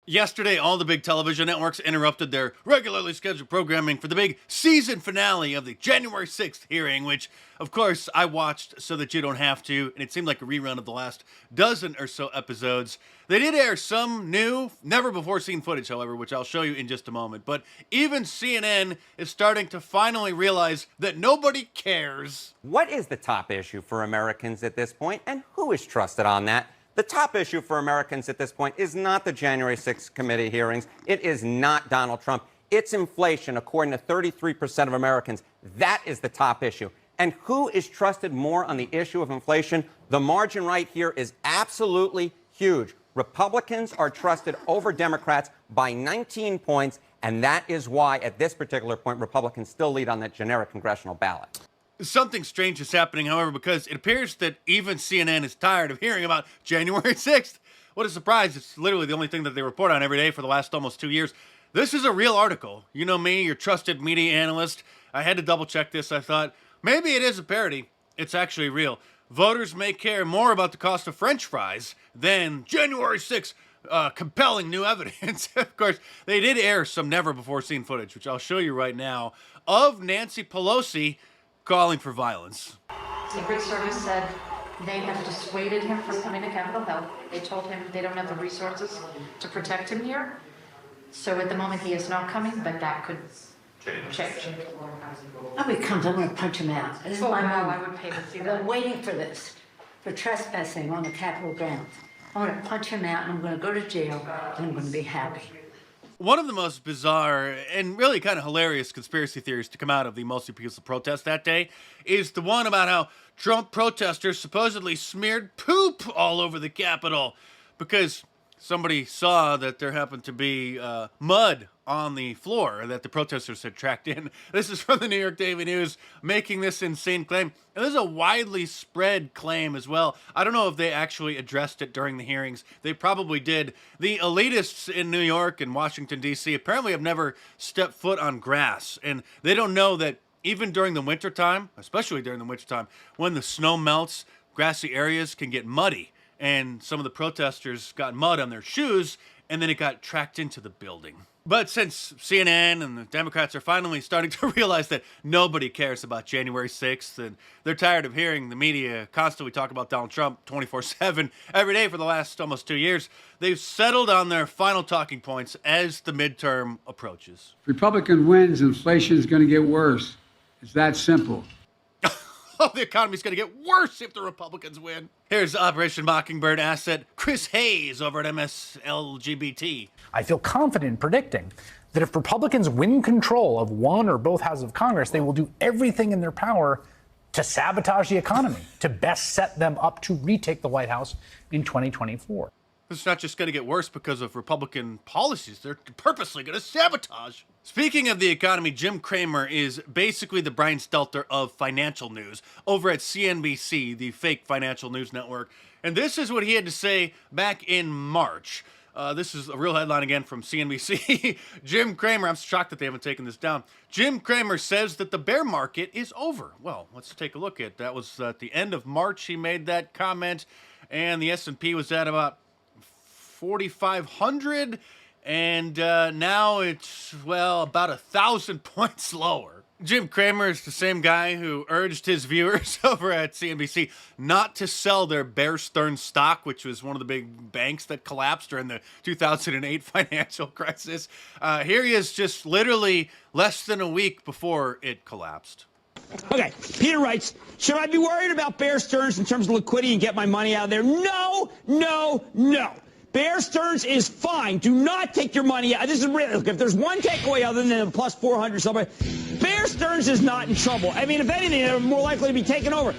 Yesterday, all the big television networks interrupted their regularly scheduled programming for the big season finale of the January 6th hearing, which, of course, I watched so that you don't have to, and it seemed like a rerun of the last dozen or so episodes. They did air some new, never-before-seen footage, however, which I'll show you in just a moment. But even CNN is starting to finally realize that nobody cares. What is the top issue for Americans at this point, and who is trusted on that? The top issue for Americans at this point is not the January 6th committee hearings. It is not Donald Trump. It's inflation, according to 33% of Americans. That is the top issue. And who is trusted more on the issue of inflation? The margin right here is absolutely huge. Republicans are trusted over Democrats by 19 points, and that is why, at this particular point, Republicans still lead on that generic congressional ballot. Something strange is happening, however, because it appears that even CNN is tired of hearing about January 6th. What a surprise. It's literally the only thing that they report on every day for the last almost 2 years. This is a real article. You know me, your trusted media analyst. I had to double check this. I thought, maybe it is a parody. It's actually real. Voters may care more about the cost of French fries than January 6th. Compelling new evidence. Of course, they did air some never-before-seen footage, which I'll show you right now, of Nancy Pelosi calling for violence. Secret Service said they have dissuaded him from coming to Capitol Hill. They told him they don't have the resources to protect him here. So at the moment he is not coming, but that could change. Oh, he comes, I'm going to punch him out. This is Oh, my no, moment. I would pay to see I've that. been waiting for this, for trespassing on the Capitol grounds. I'm going to punch him out, and I'm going to go to jail, and I'm going to be happy. One of the most bizarre and really kind of hilarious conspiracy theories to come out of the mostly peaceful protest that day is the one about how Trump protesters supposedly smeared poop all over the Capitol because somebody saw that there happened to be mud on the floor that the protesters had tracked in. This is from the New York Daily News, making this insane claim. And this is a widely spread claim as well. I don't know if they actually addressed it during the hearings. They probably did. The elitists in New York and Washington, D.C. apparently have never stepped foot on grass. And they don't know that even during the wintertime, especially during the wintertime, when the snow melts, grassy areas can get muddy. And some of the protesters got mud on their shoes, and then it got tracked into the building. But since CNN and the Democrats are finally starting to realize that nobody cares about January 6th, and they're tired of hearing the media constantly talk about Donald Trump 24/7 every day for the last almost 2 years, they've settled on their final talking points as the midterm approaches. If Republican wins, inflation is going to get worse. It's that simple. Oh, the economy's going to get worse if the Republicans win. Here's Operation Mockingbird asset Chris Hayes over at MSLGBT. I feel confident in predicting that if Republicans win control of one or both houses of Congress, they will do everything in their power to sabotage the economy, to best set them up to retake the White House in 2024. It's not just going to get worse because of Republican policies. They're purposely going to sabotage. Speaking of the economy, Jim Cramer is basically the Brian Stelter of financial news over at CNBC, the fake financial news network. And this is what he had to say back in March. This is a real headline again from CNBC. Jim Cramer, I'm shocked that they haven't taken this down. Jim Cramer says that the bear market is over. Well, let's take a look at that. Was at the end of March he made that comment, and the S&P was at about 4,500, and now it's, well, about 1,000 points lower. Jim Cramer is the same guy who urged his viewers over at CNBC not to sell their Bear Stearns stock, which was one of the big banks that collapsed during the 2008 financial crisis. Here he is just literally less than a week before it collapsed. Okay, Peter writes, should I be worried about Bear Stearns in terms of liquidity and get my money out of there? No, no, no. Bear Stearns is fine. Do not take your money out. This is really, look, if there's one takeaway other than the plus 400 somebody, Bear Stearns is not in trouble. I mean, if anything, they're more likely to be taken over.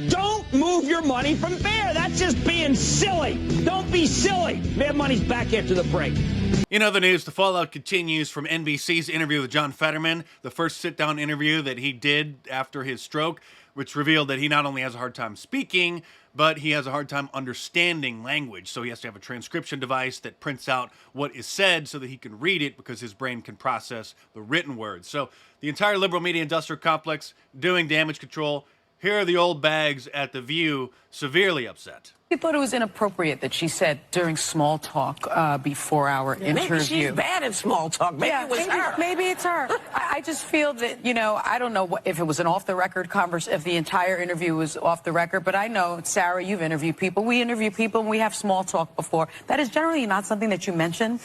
Don't move your money from Bear. That's just being silly. Don't be silly. Their money's back after the break. In other news, the fallout continues from NBC's interview with John Fetterman, the first sit-down interview that he did after his stroke, which revealed that he not only has a hard time speaking, but he has a hard time understanding language. So he has to have a transcription device that prints out what is said so that he can read it because his brain can process the written words. So the entire liberal media industrial complex doing damage control. Here are the old bags at The View, severely upset. You thought it was inappropriate that she said during small talk before our interview. Maybe she's bad at small talk. Maybe it was her. Maybe it's her. I just feel that, you know, I don't know if it was an off-the-record conversation, if the entire interview was off the record, but I know, Sarah, you've interviewed people. We interview people and we have small talk before. That is generally not something that you mention.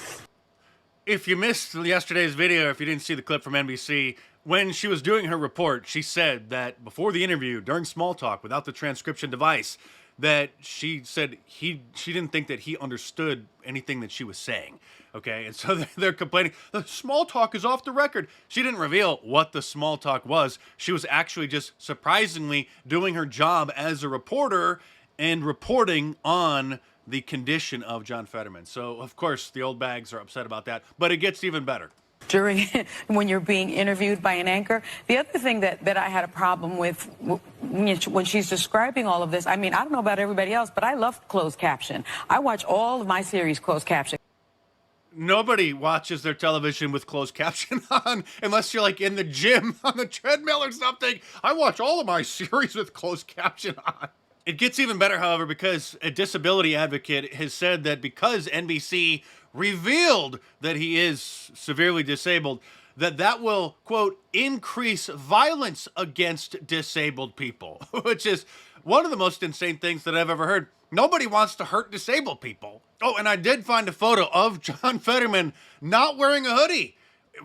If you missed yesterday's video, if you didn't see the clip from NBC, when she was doing her report, she said that before the interview, during small talk, without the transcription device, that she said she didn't think that he understood anything that she was saying. Okay, and so they're complaining, the small talk is off the record. She didn't reveal what the small talk was. She was actually just surprisingly doing her job as a reporter and reporting on the condition of John Fetterman. So, of course, the old bags are upset about that, but it gets even better. During when you're being interviewed by an anchor. The other thing that I had a problem with when she's describing all of this, I mean, I don't know about everybody else, but I love closed caption. I watch all of my series closed caption. Nobody watches their television with closed caption on unless you're like in the gym on the treadmill or something. I watch all of my series with closed caption on. It gets even better, however, because a disability advocate has said that because NBC revealed that he is severely disabled, that will, quote, increase violence against disabled people, which is one of the most insane things that I've ever heard. Nobody wants to hurt disabled people. Oh, and I did find a photo of John Fetterman not wearing a hoodie.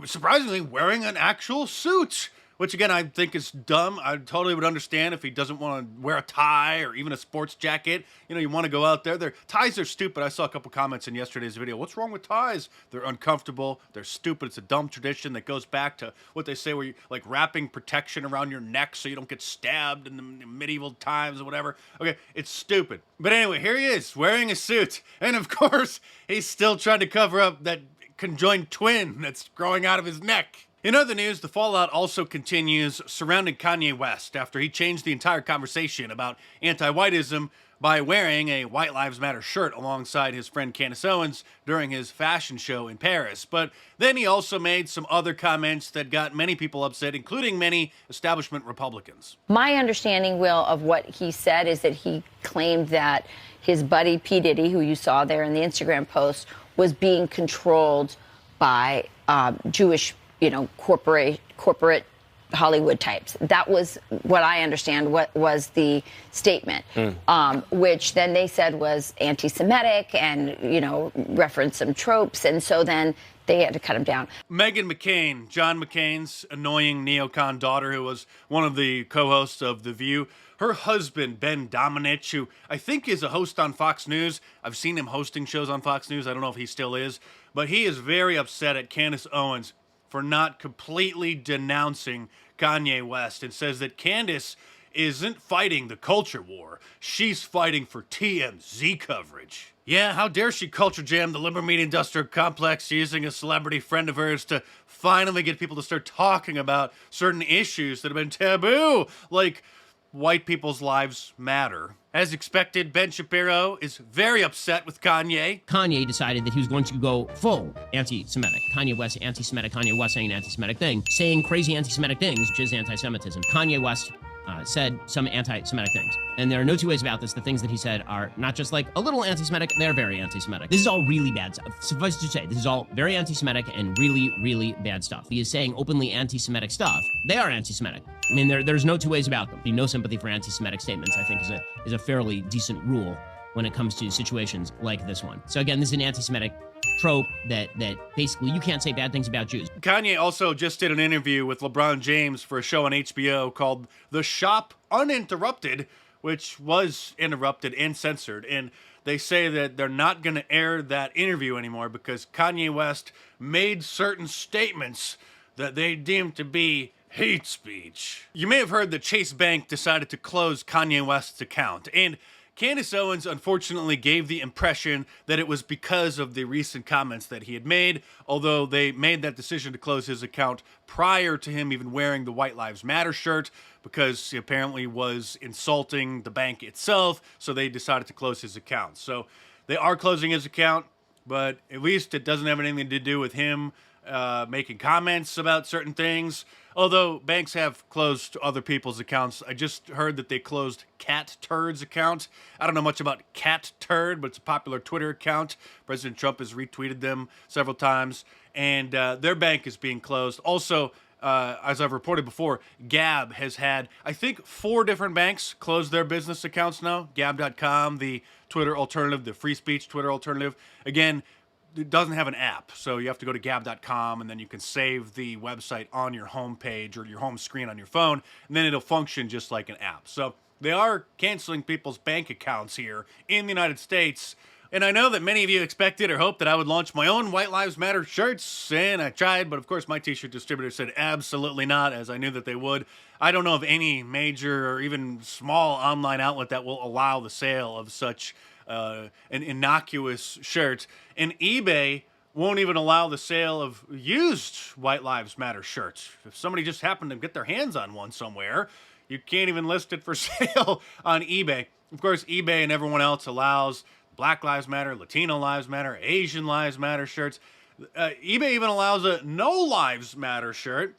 Surprisingly, wearing an actual suit, which again, I think is dumb. I totally would understand if he doesn't want to wear a tie or even a sports jacket. You know, you want to go out there. Ties are stupid. I saw a couple comments in yesterday's video. What's wrong with ties? They're uncomfortable. They're stupid. It's a dumb tradition that goes back to what they say where you like wrapping protection around your neck so you don't get stabbed in the medieval times or whatever. Okay, it's stupid. But anyway, here he is wearing a suit. And of course, he's still trying to cover up that conjoined twin that's growing out of his neck. In other news, the fallout also continues surrounding Kanye West after he changed the entire conversation about anti-whiteism by wearing a White Lives Matter shirt alongside his friend Candace Owens during his fashion show in Paris. But then he also made some other comments that got many people upset, including many establishment Republicans. My understanding, Will, of what he said is that he claimed that his buddy P. Diddy, who you saw there in the Instagram post, was being controlled by Jewish corporate Hollywood types. That was what I understand what was the statement, which then they said was anti-Semitic and, referenced some tropes. And so then they had to cut him down. Meghan McCain, John McCain's annoying neocon daughter, who was one of the co-hosts of The View, her husband, Ben Domenech, who I think is a host on Fox News. I've seen him hosting shows on Fox News. I don't know if he still is. But he is very upset at Candace Owens for not completely denouncing Kanye West and says that Candace isn't fighting the culture war. She's fighting for TMZ coverage. Yeah, how dare she culture jam the liberal media industrial complex using a celebrity friend of hers to finally get people to start talking about certain issues that have been taboo, like white people's lives matter. As expected, Ben Shapiro is very upset with Kanye. Kanye decided that he was going to go full anti-Semitic. Kanye West anti-Semitic. Kanye West saying an anti-Semitic thing, saying crazy anti-Semitic things, which is anti-Semitism. Kanye West said some anti-Semitic things. And there are no two ways about this. The things that he said are not just like a little anti-Semitic, they're very anti-Semitic. This is all really bad stuff. Suffice to say, this is all very anti-Semitic and really, really bad stuff. He is saying openly anti-Semitic stuff. They are anti-Semitic. I mean, there's no two ways about them. No sympathy for anti-Semitic statements, I think, is a fairly decent rule when it comes to situations like this one. So again, this is an anti-Semitic trope that basically you can't say bad things about Jews. Kanye also just did an interview with LeBron James for a show on HBO called The Shop Uninterrupted, which was interrupted and censored. And they say that they're not going to air that interview anymore because Kanye West made certain statements that they deemed to be hate speech. You may have heard that Chase Bank decided to close Kanye West's account, and Candace Owens unfortunately gave the impression that it was because of the recent comments that he had made, although they made that decision to close his account prior to him even wearing the White Lives Matter shirt because he apparently was insulting the bank itself, so they decided to close his account. So they are closing his account. but at least it doesn't have anything to do with him making comments about certain things. Although banks have closed other people's accounts. I just heard that they closed Cat Turd's account. I don't know much about Cat Turd, but it's a popular Twitter account. President Trump has retweeted them several times, and their bank is being closed. Also, as I've reported before, Gab has had, I think, 4 different banks close their business accounts now. Gab.com, the Twitter alternative, the free speech Twitter alternative. Again, it doesn't have an app, so you have to go to gab.com, and then you can save the website on your home page or your home screen on your phone, and then it'll function just like an app. So they are canceling people's bank accounts here in the United States. And I know that many of you expected or hoped that I would launch my own White Lives Matter shirts, and I tried, but of course my t-shirt distributor said absolutely not, as I knew that they would. I don't know of any major or even small online outlet that will allow the sale of such an innocuous shirt. And eBay won't even allow the sale of used White Lives Matter shirts. If somebody just happened to get their hands on one somewhere, you can't even list it for sale on eBay. Of course, eBay and everyone else allows Black Lives Matter, Latino Lives Matter, Asian Lives Matter shirts. eBay even allows a No Lives Matter shirt,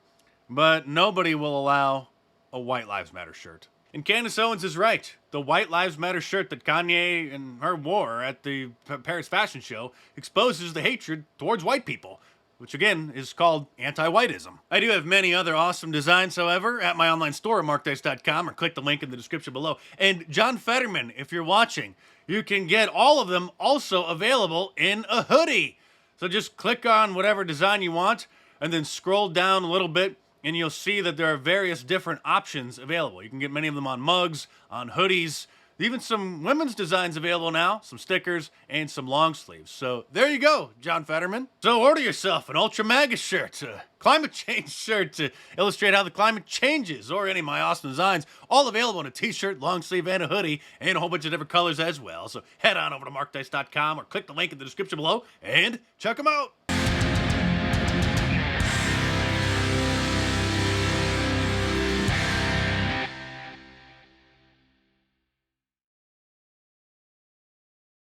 but nobody will allow a White Lives Matter shirt. And Candace Owens is right. The White Lives Matter shirt that Kanye and her wore at the Paris Fashion Show exposes the hatred towards white people, which again is called anti-whiteism. I do have many other awesome designs, however, at my online store at markdice.com, or click the link in the description below. And John Fetterman, if you're watching, you can get all of them also available in a hoodie. So just click on whatever design you want and then scroll down a little bit, and you'll see that there are various different options available. You can get many of them on mugs, on hoodies, even some women's designs available now, some stickers, and some long sleeves. So there you go, John Fetterman. So order yourself an Ultra MAGA shirt, a climate change shirt to illustrate how the climate changes, or any of my awesome designs, all available in a t-shirt, long sleeve, and a hoodie, and a whole bunch of different colors as well. So head on over to markdice.com or click the link in the description below and check them out.